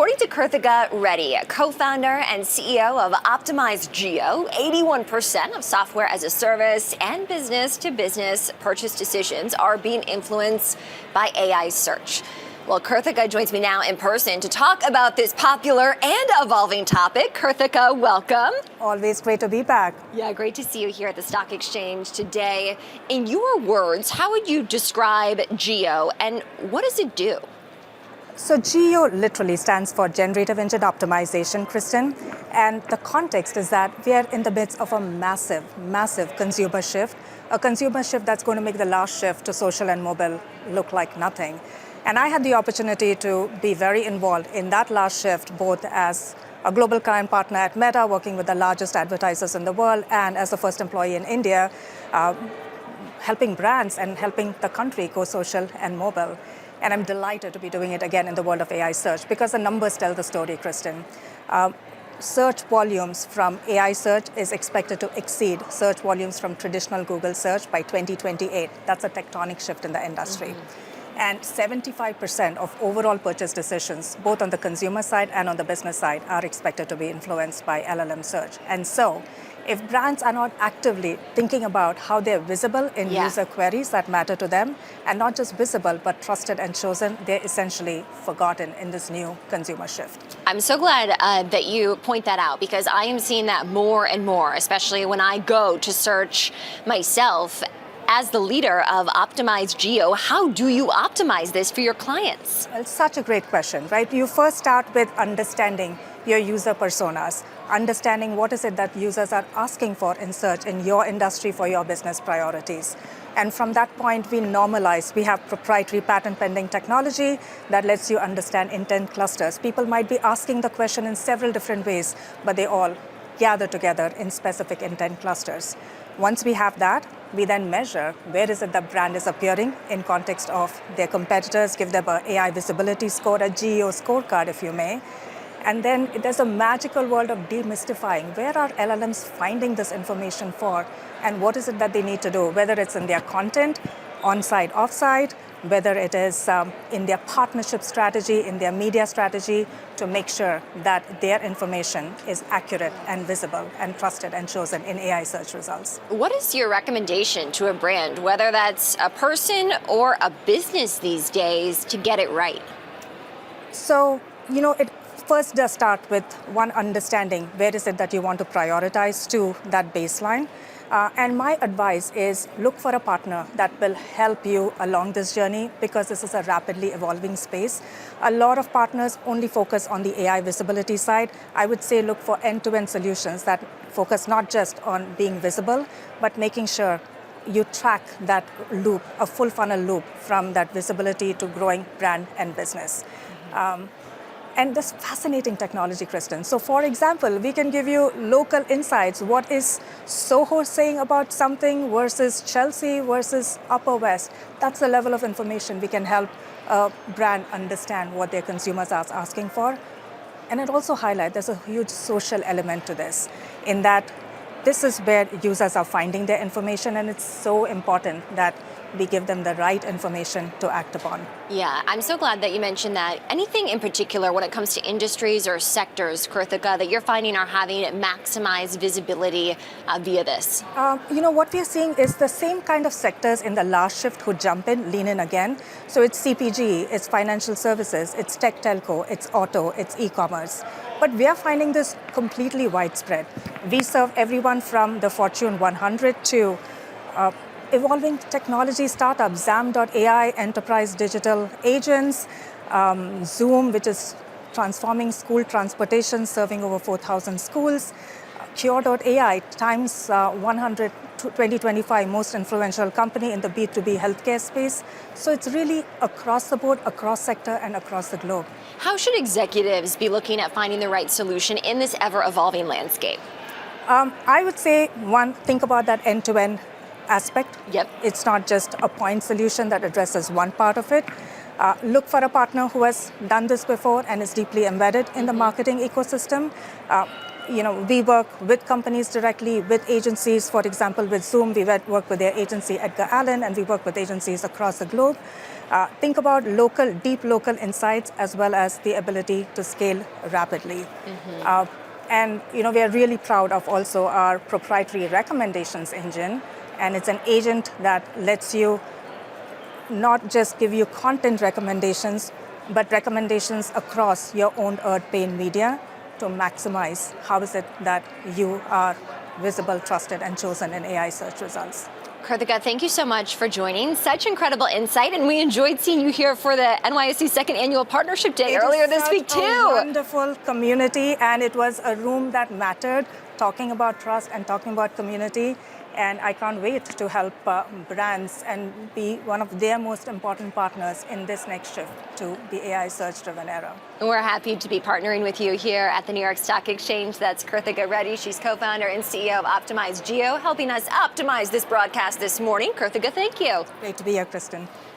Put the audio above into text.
According to Kirthiga, Reddy, co-founder and CEO of OptimizeGEO, 81% of software as a service and business-to-business purchase decisions are being influenced by AI search. Well, Kirthiga joins me now in person to talk about this popular and evolving topic. Kirthiga, welcome. Always great to be back. Yeah, great to see you here at the Stock Exchange today. In your words, how would you describe GEO and what does it do? So GEO literally stands for Generative Engine Optimization, Kristen. And the context is that we are in the midst of a massive consumer shift, a consumer shift that's going to make the last shift to social and mobile look like nothing. And I had the opportunity to be very involved in that last shift, both as a global client partner at Meta, working with the largest advertisers in the world, and as the first employee in India, helping brands and helping the country go social and mobile. And I'm delighted to be doing it again in the world of AI search because the numbers tell the story, Kristen. Search volumes from AI search is expected to exceed search volumes from traditional Google search by 2028. That's a tectonic shift in the industry. And 75% of overall purchase decisions, both on the consumer side and on the business side, are expected to be influenced by LLM search. And so, if brands are not actively thinking about how they're visible in user queries that matter to them, and not just visible, but trusted and chosen, they're essentially forgotten in this new consumer shift. I'm so glad that you point that out because I am seeing that more and more, especially when I go to search myself. As the leader of OptimizeGEO, how do you optimize this for your clients? Well, it's such a great question, right? You first start with understanding your user personas, understanding what is it that users are asking for in search in your industry for your business priorities. And from that point, we normalize. We have proprietary patent pending technology that lets you understand intent clusters. People might be asking the question in several different ways, but they all gather together in specific intent clusters. Once we have that, we then measure where is it the brand is appearing in context of their competitors, give them an AI visibility score, a GEO scorecard, if you may. And then there's a magical world of demystifying. Where are LLMs finding this information for? And what is it that they need to do? Whether it's in their content, on-site, off-site, whether it is in their partnership strategy, in their media strategy, to make sure that their information is accurate and visible and trusted and chosen in AI search results. What is your recommendation to a brand, whether that's a person or a business these days, to get it right? So, it first does start with one understanding where is it that you want to prioritize to that baseline. And my advice is look for a partner that will help you along this journey because this is a rapidly evolving space. A lot of partners only focus on the AI visibility side. I would say look for end-to-end solutions that focus not just on being visible, but making sure you track that loop, a full funnel loop from that visibility to growing brand and business. And this fascinating technology, Kristen. So for example, we can give you local insights. What is Soho saying about something versus Chelsea versus Upper West? That's the level of information we can help a brand understand what their consumers are asking for. And it also highlights there's a huge social element to this, in that this is where users are finding their information, and it's so important that we give them the right information to act upon. Yeah, I'm so glad that you mentioned that. Anything in particular when it comes to industries or sectors, Kirthiga, that you're finding are having maximized visibility via this? What we're seeing is the same kind of sectors in the last shift who jump in, lean in again. So it's CPG, it's financial services, it's tech telco, it's auto, it's e-commerce. But we are finding this completely widespread. We serve everyone from the Fortune 100 to evolving technology startups, Zam.ai, enterprise digital agents, Zoom, which is transforming school transportation, serving over 4,000 schools, Cure.ai, Times 100 2025 most influential company in the B2B healthcare space. So it's really across the board, across sector, and across the globe. How should executives be looking at finding the right solution in this ever-evolving landscape? I would say, one, think about that end-to-end aspect. Yep. It's not just a point solution that addresses one part of it. Look for a partner who has done this before and is deeply embedded in the marketing ecosystem. we work with companies directly, with agencies. For example, with Zoom, we work with their agency Edgar Allen, and we work with agencies across the globe. Think about deep local insights, as well as the ability to scale rapidly. And we are really proud of also our proprietary recommendations engine, and it's an agent that lets you not just give you content recommendations, but recommendations across your own earned paid media to maximize how is it that you are visible, trusted, and chosen in AI search results. Kirthiga, thank you so much for joining. Such incredible insight, and we enjoyed seeing you here for the NYSE Second Annual Partnership Day earlier this week too. A wonderful community, and it was a room that mattered, talking about trust and talking about community. And I can't wait to help brands and be one of their most important partners in this next shift to the AI search-driven era. And we're happy to be partnering with you here at the New York Stock Exchange. That's Kirthiga Reddy. She's co-founder and CEO of OptimizeGEO, helping us optimize this broadcast this morning. Kirthiga, thank you. Great to be here, Kristen.